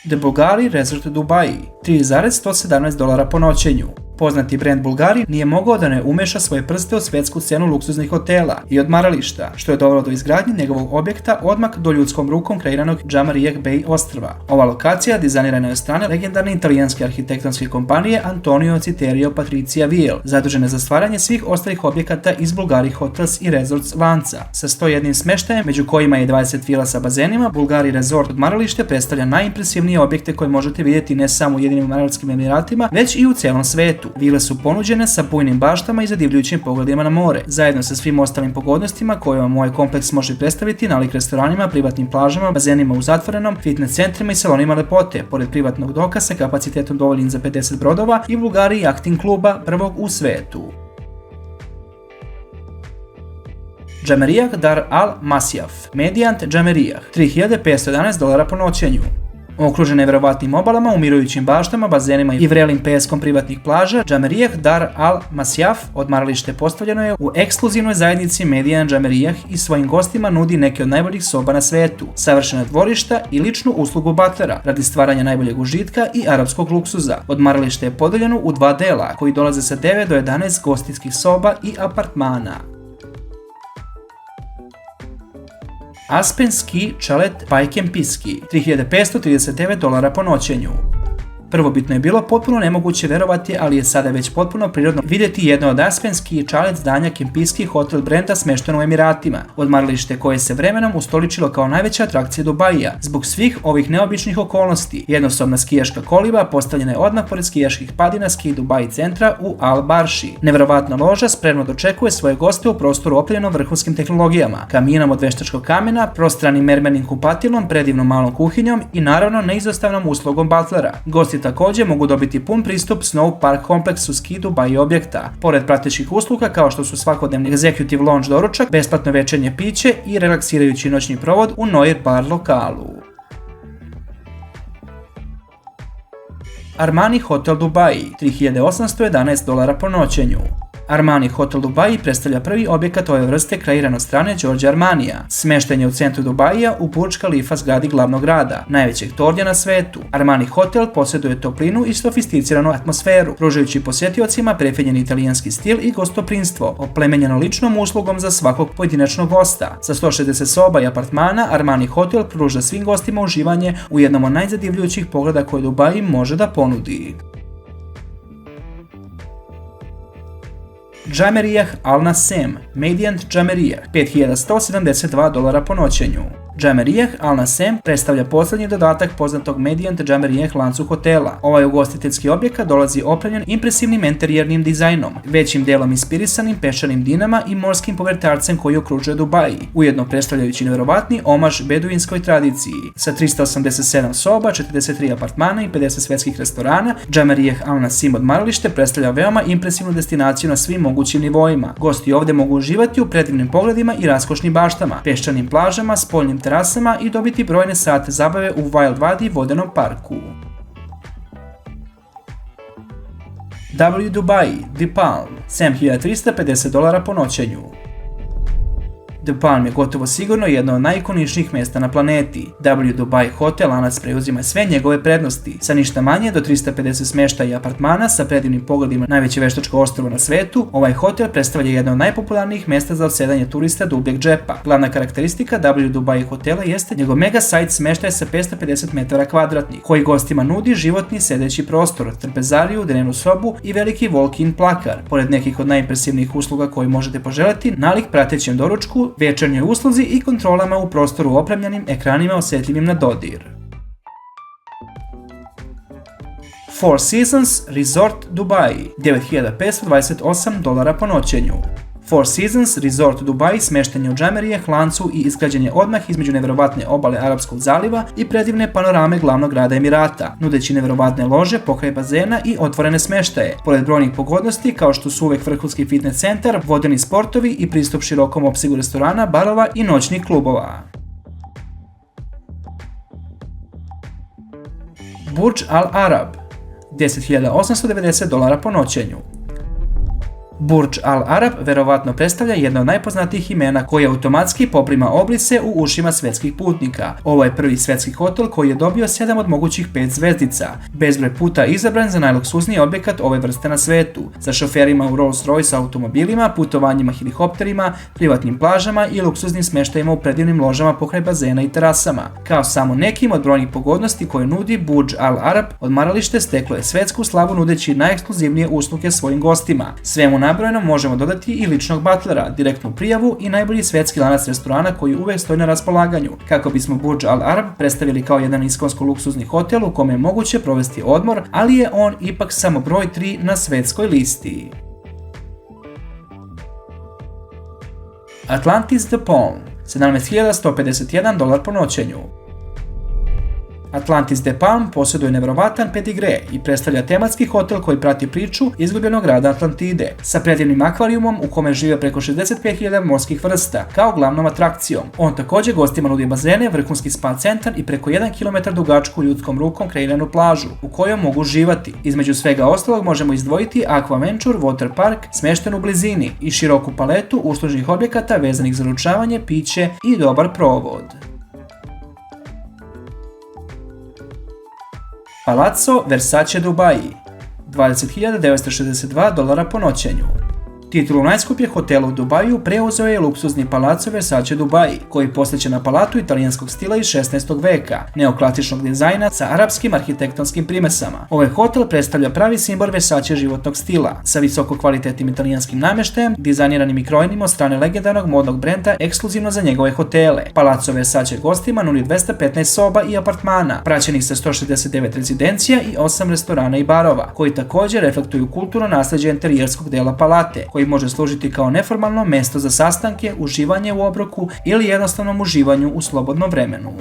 The Bulgari Resort Dubai, $3,117 po noćenju. Poznati brend Bulgari nije mogao da ne umeša svoje prste u svetsku scenu luksuznih hotela i odmarališta, što je dovelo do izgradnje njegovog objekta odmah do ljudskom rukom kreiranog Džamariyeh Bey ostrva. Ova lokacija dizajnirana je od strane legendarne italijanske arhitektonske kompanije Antonio Citerio Patricia Viel, zadužene za stvaranje svih ostalih objekata iz Bulgari Hotels i Resorts lanca. Sa 101 smeštajem, među kojima je 20 vila sa bazenima, Bulgari Resort odmaralište predstavlja najimpresivnije objekte koje možete vidjeti ne samo u Ujedinjenim Arapskim Emiratima, već i u celom svetu. Vile su ponuđene sa bujnim baštama i zadivljujućim pogledima na more, zajedno sa svim ostalim pogodnostima koje vam ovaj kompleks može predstaviti, nalik restoranima, privatnim plažama, bazenima u zatvorenom, fitness centrima i salonima lepote, pored privatnog doka sa kapacitetom dovoljnim za 50 brodova i Bulgari jahting kluba, prvog u svetu. Džamariyeh Dar Al Masyaf, Medijant Džamariyeh, $3,511 po noćenju. Okružen neverovatnim obalama, umirujućim baštama, bazenima i vrelim peskom privatnih plaža, Džamariyeh Dar Al Masyaf odmaralište postavljeno je u ekskluzivnoj zajednici Medijant Džamariyeh i svojim gostima nudi neke od najboljih soba na svetu, savršena dvorišta i ličnu uslugu butlera radi stvaranja najboljeg užitka i arapskog luksuza. Odmaralište je podeljeno u dva dela koji dolaze sa 9 do 11 gostinskih soba i apartmana. Aspen Ski Chalet by Kempinski, $3,539 po noćenju. Prvobitno je bilo potpuno nemoguće verovati, ali je sada već potpuno prirodno vidjeti jedno od Aspen Ski Chalet zdanja Kempinski hotel brenda smešteno u Emiratima, odmaralište koje se vremenom ustoličilo kao najveća atrakcija Dubaija. Zbog svih ovih neobičnih okolnosti, jednosobna skijaška koliba postavljena je odmah pored skijaških padina Ski Dubai centra u Al Barši. Neverovatna loža spremno dočekuje svoje goste u prostoru opremljenom vrhunskim tehnologijama, kaminom od veštačkog kamena, prostranim mermenim kupatilom, predivnom malom kuhinjom i naravno neizostavnom uslugom butlera. Gosti također mogu dobiti pun pristup Snow Park kompleksu Ski Dubai objekta, pored pratećih usluga kao što su svakodnevni executive lounge doručak, besplatno večernje piće i relaksirajući noćni provod u Noir bar lokalu. Armani Hotel Dubai, $3,811 po noćenju. Armani Hotel Dubai predstavlja prvi objekat ove vrste kreiran od strane Giorgio Armanija. Smešten je u centru Dubaija u Burj Khalifa zgradi glavnog grada, najvećeg tornja na svetu. Armani Hotel posjeduje toplinu i sofisticiranu atmosferu, pružajući posjetiocima prefinjeni italijanski stil i gostoprinstvo, oplemenjeno ličnom uslugom za svakog pojedinačnog gosta. Sa 160 soba i apartmana, Armani Hotel pruža svim gostima uživanje u jednom od najzadivljujućih pogleda koje Dubai može da ponudi. Džamariyeh Al Naseem, Medijant Džamariyeh, $5,172 po noćenju. Džamariyeh Al Naseem predstavlja posljednji dodatak poznatog Medijant Džamariyeh lancu hotela. Ovaj ugostiteljski objekat dolazi opremljen impresivnim interijernim dizajnom, većim delom inspirisanim peščanim dinama i morskim povrtarcem koji okružuje Dubai, ujedno predstavljajući nevjerovatni omaž beduinskoj tradiciji. Sa 387 soba, 43 apartmana i 50 svetskih restorana, Džamariyeh Al Naseem odmaralište predstavlja veoma impresivnu destinaciju na svim mogućim nivoima. Gosti ovdje mogu uživati u predivnim pogledima i raskošnim baštama, peščanim plažama, spoljnim terasama i dobiti brojne sate zabave u Wild Wadi vodenom parku. W Dubai, The Palm, $7,350 po noćenju. The Palm je gotovo sigurno jedno od najikoničnijih mjesta na planeti. W Dubai Hotel lanac preuzima sve njegove prednosti, sa ništa manje do 350 smještaja i apartmana sa predivnim pogledima najveće veštačko ostrvo na svetu. Ovaj hotel predstavlja jedno od najpopularnijih mjesta za odsedanje turista dubljeg džepa. Glavna karakteristika W Dubai hotela jeste njegov mega site smještaj sa 550 metara kvadratnih, koji gostima nudi životni sedeći prostor, trpezariju, dnevnu sobu i veliki walk-in plakar, pored nekih od najimpresivnijih usluga koji možete poželjeti, nalik pratećem doručku, večernjoj usluzi i kontrolama u prostoru opremljenim ekranima osjetljivim na dodir. Four Seasons Resort Dubai, $9,528 po noćenju. Four Seasons Resort Dubai smješten je u Džamariyeh lancu i izgrađen je odmah između nevjerovatne obale Arapskog zaliva i predivne panorame glavnog grada Emirata, nudeći nevjerovatne lože pokraj bazena i otvorene smještaje, pored brojnih pogodnosti kao što su uvek vrhunski fitness centar, vodeni sportovi i pristup širokom opsegu restorana, barova i noćnih klubova. Burj Al Arab, $10,890 po noćenju. Burj Al Arab verovatno predstavlja jedno od najpoznatijih imena koje automatski poprima obrise u ušima svetskih putnika. Ovo je prvi svetski hotel koji je dobio 7 od mogućih 5 zvezdica. Bezbroj puta izabran za najluksuzniji objekat ove vrste na svetu, sa šoferima u Rolls-Royce automobilima, putovanjima helikopterima, privatnim plažama i luksuznim smeštajima u predivnim ložama pokraj bazena i terasama. Kao samo nekim od brojnih pogodnosti koje nudi Burj Al Arab, odmaralište steklo je svetsku slavu nudeći najekskluzivnije usluge svojim gostima. Svemu nabrojenom možemo dodati i ličnog butlera, direktnu prijavu i najbolji svetski lanac restorana koji uvek stoji na raspolaganju, kako bismo Burj Al Arab predstavili kao jedan iskonsko luksuzni hotel u kome je moguće provesti odmor, ali je on ipak samo broj 3 na svetskoj listi. Atlantis The Palm, $17.151 po noćenju. Atlantis The Palm posjeduje neverovatan pedigre i predstavlja tematski hotel koji prati priču izgubljenog grada Atlantide, sa predivnim akvarijumom u kome žive preko 65.000 morskih vrsta, kao glavnom atrakcijom. On također gostima nudi bazene, vrhunski spa centar i preko 1 km dugačku ljudskom rukom kreiranu plažu, u kojoj mogu uživati. Između svega ostalog možemo izdvojiti Aquaventure Water Park, smješten u blizini, i široku paletu uslužnih objekata vezanih za ručavanje, piće i dobar provod. Palazzo Versace Dubai, $20.962 po noćenju. Titulu najskupljeg hotela u Dubaju preuzeo je luksuzni Palazzo Versace Dubai, koji posjeća na palatu italijanskog stila iz 16. veka, neoklasičnog dizajna sa arapskim arhitektonskim primesama. Ovaj hotel predstavlja pravi simbol Versace životnog stila, sa visoko kvalitetnim italijanskim namještajem, dizajniranim i krojenim od strane legendarnog modnog brenda ekskluzivno za njegove hotele. Palazzo Versace gostima nudi 215 soba i apartmana, praćenih sa 169 rezidencija i 8 restorana i barova, koji također reflektuju kulturno nasljeđe interijerskog dela palate, koji može služiti kao neformalno mesto za sastanke, uživanje u obroku ili jednostavnom uživanju u slobodnom vremenu.